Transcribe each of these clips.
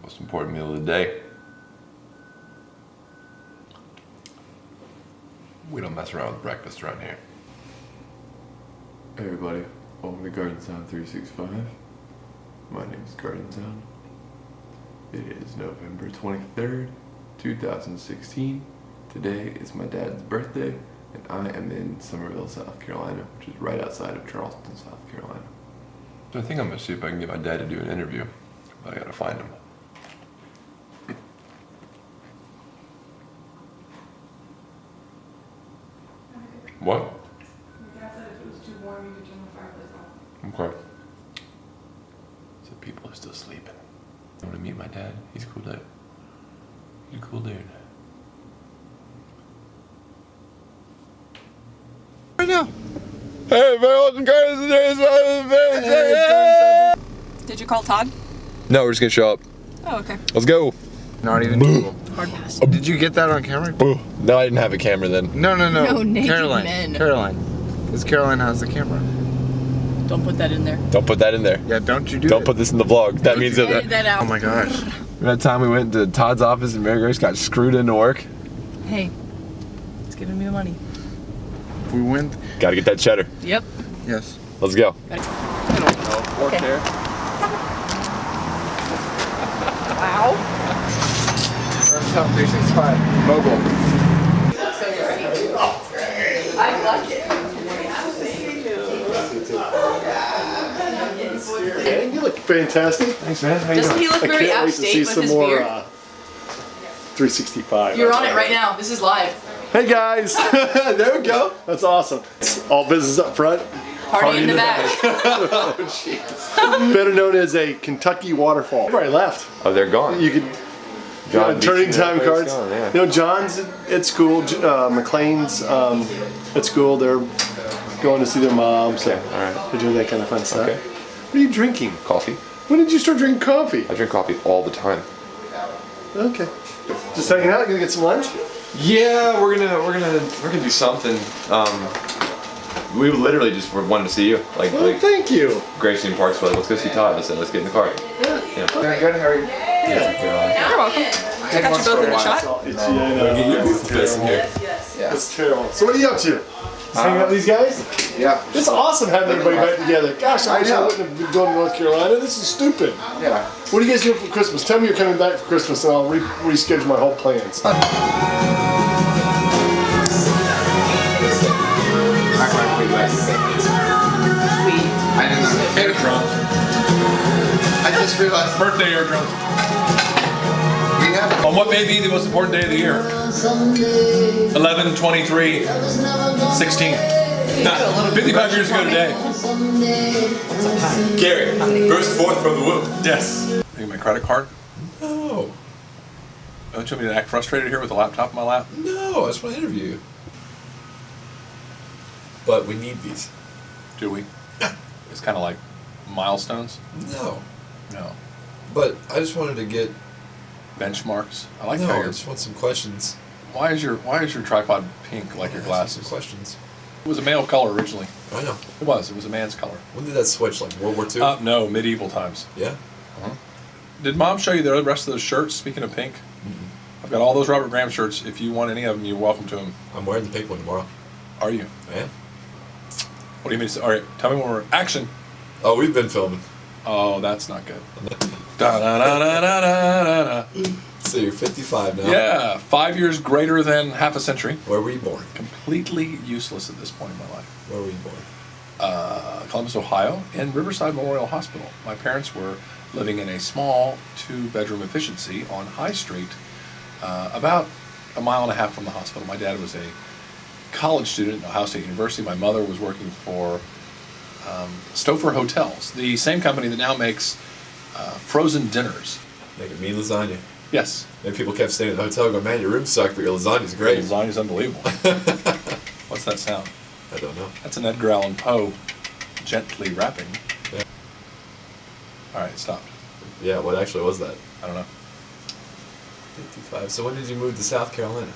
Most important meal of the day. We don't mess around with breakfast around here. Hey everybody, welcome to Garden Sound 365. My name is Garden Sound. It is November 23rd, 2016. Today is my dad's birthday, and I am in Summerville, South Carolina, which is right outside of Charleston, South Carolina. So I think I'm gonna see if I can get my dad to do an interview, but I gotta find him. What? My dad said if it was too warm, you could turn the fireplace off. Okay. So people are still sleeping. I'm gonna meet my dad. He's a cool dude. He's a cool dude. Right now. Hey, welcome to Did you call Todd? No, we're just gonna show up. Oh, okay. Let's go. Not even Google. Hard pass. Did you get that on camera? No, I didn't have a camera then. No. No naked Caroline. men. Caroline. Because Caroline has the camera. Don't put that in there. Don't put that in there. Yeah, don't you do Don't it. put this in the vlog. That means that. Edit that out. Oh my gosh. That time we went to Todd's office and Mary Grace got screwed into work. Hey, it's giving me the money. We went. Gotta get that cheddar. Yep. Yes. Let's go. I don't know. Work Okay. there. Wow. Top 365. Mobile. I like it. Hey, you look fantastic. Thanks, man. How you Doesn't doing? he look I very can't out wait of to see state with some his more beard? 365. You're on it right now. This is live. Hey guys, there we go. That's awesome. It's all business up front. Party in the back. Oh, jeez. Better known as a Kentucky waterfall. Everybody left. Oh, they're gone. You could turning time cards. Gone, yeah. You know, John's at school. McLean's at school. They're going to see their mom. So Okay, all right. they're doing that kind of fun stuff. Okay. What are you drinking? Coffee. When did you start drinking coffee? I drink coffee all the time. Okay. Just hanging out. Gonna get some lunch. Yeah, we're gonna do something. We literally just wanted to see you. Like Thank you. Gracie and Parks were like, let's go see Todd. I said, let's get in the car. Yeah. Very good. How are you? You're welcome. I got you both in a shot. It's, yeah, I know. Get your beautiful face in here. Yeah. It's terrible. So what are you up to? Just hanging out with these guys? Yeah. It's awesome having everybody back together. Gosh, I wish I know. wouldn't have been going to North Carolina. This is stupid. Yeah. What are you guys doing for Christmas? Tell me you're coming back for Christmas and I'll reschedule my whole plans. I didn't know. Air drums. I just realized Birthday air drums. we have. On what may be the most important day of the year? 11/23/16. 55 years ago today. Gary, burst forth from the womb. Yes. Need my credit card? No, Don't you want me to act frustrated here with a laptop in my lap? no, I just want to interview you. But we need these. Do we? It's kind of like milestones. No, No. but I just wanted to get. Benchmarks. I like No, how I you're. just want some questions. Why is your tripod pink like your Some glasses? questions. It was a male color originally. I know. It was. It was a man's color. When did that switch? Like World War II? No, medieval times. Yeah. Did Mom show you the rest of those shirts? Speaking of pink, I've got all those Robert Graham shirts. If you want any of them, you're welcome to them. I'm wearing the pink one tomorrow. Are you? I am. What do you mean? All right, tell me when we're action. Oh, we've been filming. Oh, that's not good. Da, da, da, da, da, da, da. So you're 55 now. Yeah, 5 years greater than half a century. Where were you born? Completely useless at this point in my life. Where were you born? Columbus, Ohio, and Riverside Memorial Hospital. My parents were living in a small 2-bedroom efficiency on High Street, about a mile and a half from the hospital. My dad was a college student at Ohio State University. My mother was working for Stouffer Hotels, the same company that now makes frozen dinners. Making mean lasagna. Yes. And people kept staying at the hotel going, man, your rooms suck, but your lasagna's great. Lasagna's unbelievable. What's that sound? I don't know. That's an Edgar Allan Poe gently rapping. Yeah. All right, stop. Yeah, what actually was that? I don't know. 55. So when did you move to South Carolina?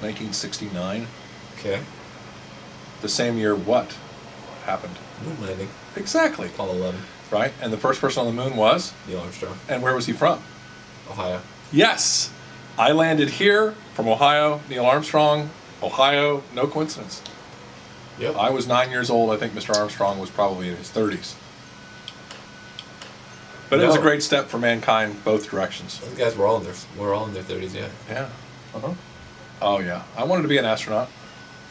1969. Okay. The same year what happened? Moon landing. Exactly. Apollo 11. right? And the first person on the moon was? Neil Armstrong. And where was he from? Ohio. Yes! I landed here from Ohio. Neil Armstrong, Ohio. No coincidence. Yep. I was 9 years old. I think Mr. Armstrong was probably in his 30s. But it was a great step for mankind, both directions. Those guys were all in their 30s, yeah. Yeah. Oh, yeah. I wanted to be an astronaut.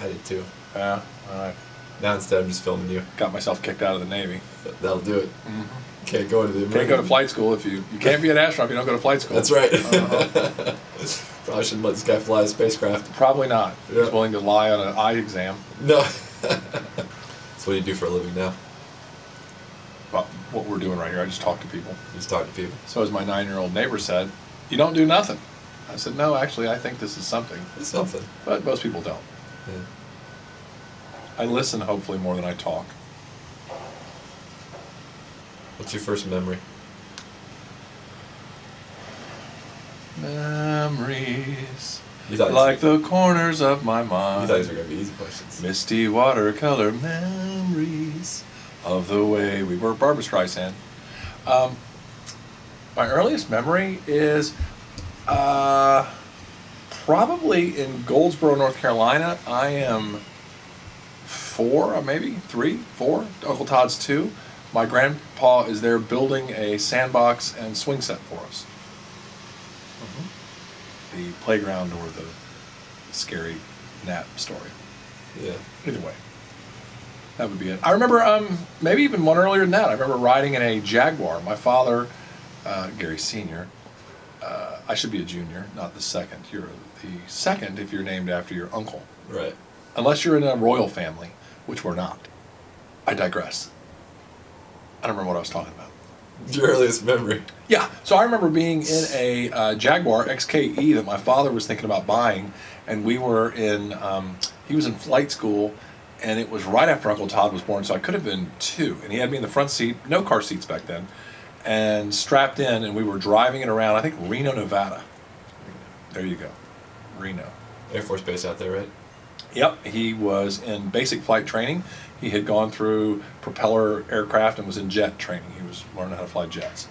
I did too. Yeah. All right. Now instead I'm just filming you. Got myself kicked out of the Navy. That'll do it. Can't go to the Can't go to flight school if you can't be an astronaut if you don't go to flight school. That's right. Probably shouldn't let this guy fly a spacecraft. Probably not. Yeah. He's willing to lie on an eye exam. No. That's what you do for a living now. But what we're doing right here, I just talk to people. You just talk to people. So as my 9-year-old neighbor said, you don't do nothing. I said, no, actually, I think this is something. It's something. But most people don't. Yeah. I listen, hopefully, more than I talk. What's your first memory? Memories, You thought like the corners of my mind. you thought these were going to be easy questions. Misty watercolor memories of the way we were. Barbra Streisand. My earliest memory is probably in Goldsboro, North Carolina. I am 4, or maybe 3, 4. Uncle Todd's 2. My grandpa is there building a sandbox and swing set for us. The playground or the scary nap story. Yeah. Either way. That would be it. I remember maybe even one earlier than that. I remember riding in a Jaguar. My father, Gary Sr., I should be a junior, not the second. You're the second if you're named after your uncle. Right. Unless you're in a royal family, which we're not. I digress. I don't remember what I was talking about. Your earliest memory. Yeah, so I remember being in a Jaguar XKE that my father was thinking about buying, and we were in, he was in flight school, and it was right after Uncle Todd was born, so I could have been 2, and he had me in the front seat, no car seats back then, and strapped in, and we were driving it around, I think Reno, Nevada. There you go, Reno. Air Force Base out there, right? Yep, he was in basic flight training. He had gone through propeller aircraft and was in jet training. He was learning how to fly jets.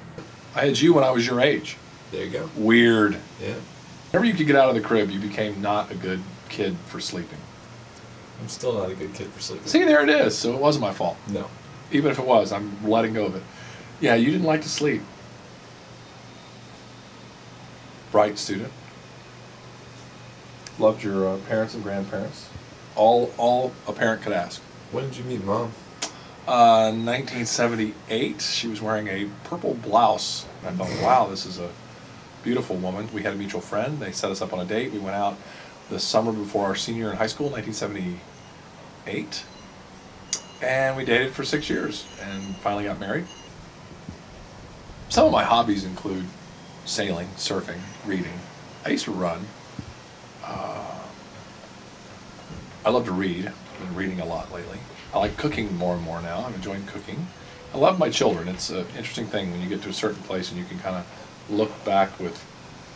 I had you when I was your age. There you go. Weird. Yeah. Whenever you could get out of the crib, you became not a good kid for sleeping. I'm still not a good kid for sleeping. See, there it is. So it wasn't my fault. No. Even if it was, I'm letting go of it. Yeah, you didn't like to sleep. Bright student. Loved your parents and grandparents. All a parent could ask. When did you meet Mom? 1978. She was wearing a purple blouse. And I thought, wow, this is a beautiful woman. We had a mutual friend. They set us up on a date. We went out the summer before our senior year in high school, 1978. And we dated for 6 years and finally got married. Some of my hobbies include sailing, surfing, reading. I used to run. I love to read. I've been reading a lot lately. I like cooking more and more now. I'm enjoying cooking. I love my children. It's an interesting thing when you get to a certain place and you can kind of look back with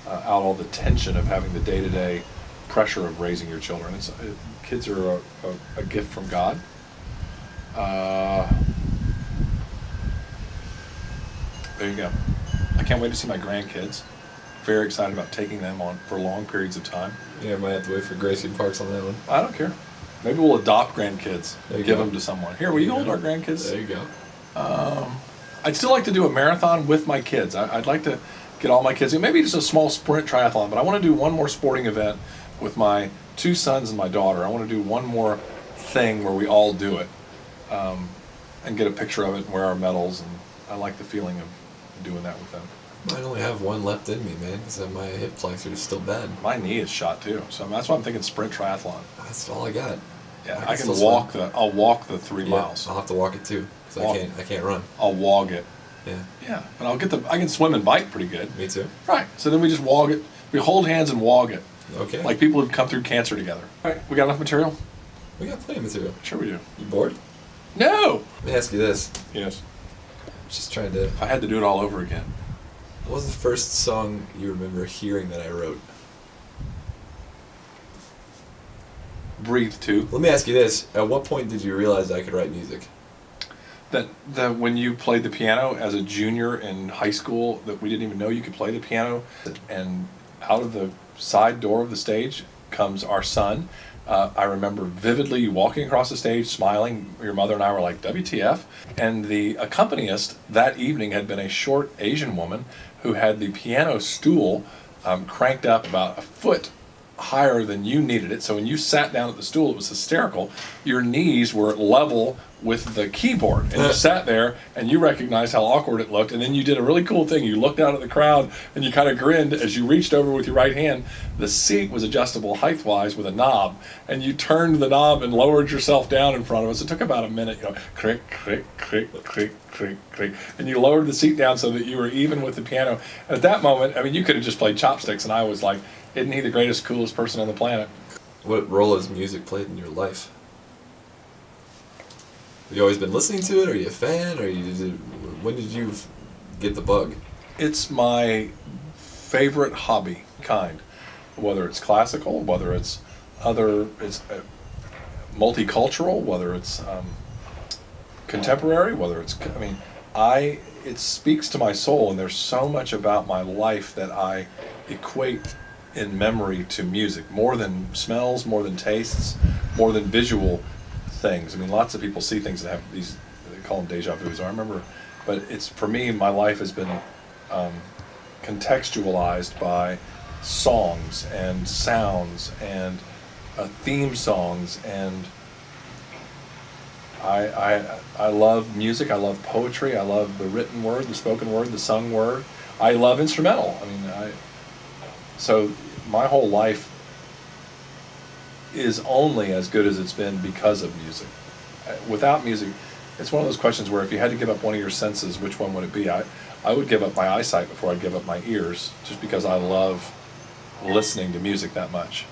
out all the tension of having the day-to-day pressure of raising your children. Kids are a gift from God. There you go. I can't wait to see my grandkids. Very excited about taking them on for long periods of time. Yeah, I might have to wait for Gracie Parks on that one. I don't care. Maybe we'll adopt grandkids There and you give go. them to someone. Here, will you hold our grandkids? There you go. I'd still like to do a marathon with my kids. I'd like to get all my kids, maybe just a small sprint triathlon, but I want to do one more sporting event with my 2 sons and my daughter. I want to do one more thing where we all do it and get a picture of it and wear our medals. And I like the feeling of doing that with them. I only have one left in me, man, because my hip flexor is still bad. My knee is shot too, so that's why I'm thinking sprint triathlon. That's all I got. Yeah, I I can can still walk I'll walk the 3 Yeah, miles. I'll have to walk it too, because Walk. I can't run. I'll walk it. Yeah, Yeah, and I can swim and bike pretty good. me too. Right. So then we just walk it. We hold hands and walk it. Okay. Like people who've come through cancer together. All right. We got enough material? we got plenty of material. Sure we do. You bored? No. Let me ask you this. Yes. Just trying to. If I had to do it all over again. What was the first song you remember hearing that I wrote? Breathe too. Let me ask you this. At what point did you realize I could write music? that when you played the piano as a junior in high school, that we didn't even know you could play the piano, and out of the side door of the stage comes our son. I remember vividly you walking across the stage, smiling. Your mother and I were like, WTF? And the accompanist that evening had been a short Asian woman who had the piano stool cranked up about a foot higher than you needed it. So when you sat down at the stool, it was hysterical. Your knees were level with the keyboard, and you sat there and you recognized how awkward it looked, and then you did a really cool thing. You looked out at the crowd and you kind of grinned as you reached over with your right hand. The seat was adjustable height-wise with a knob, and you turned the knob and lowered yourself down in front of us. It took about a minute, crick, crick, crick, crick, crick, crick, and you lowered the seat down so that you were even with the piano. And at that moment, I mean, you could have just played chopsticks, and I was like, isn't he the greatest, coolest person on the planet? What role has music played in your life? Have you always been listening to it? Are you a fan? When did you get the bug? It's my favorite hobby kind, whether it's classical, whether it's multicultural, whether it's contemporary, whether it's, it speaks to my soul, and there's so much about my life that I equate in memory to music, more than smells, more than tastes, more than visual things. I mean, lots of people see things that have these, they call them deja vus. I remember, but it's, for me, my life has been contextualized by songs and sounds and theme songs, and I love music. I love poetry. I love the written word, the spoken word, the sung word. I love instrumental. So my whole life is only as good as it's been because of music. Without music, it's one of those questions where if you had to give up one of your senses, which one would it be? I would give up my eyesight before I'd give up my ears, just because I love listening to music that much.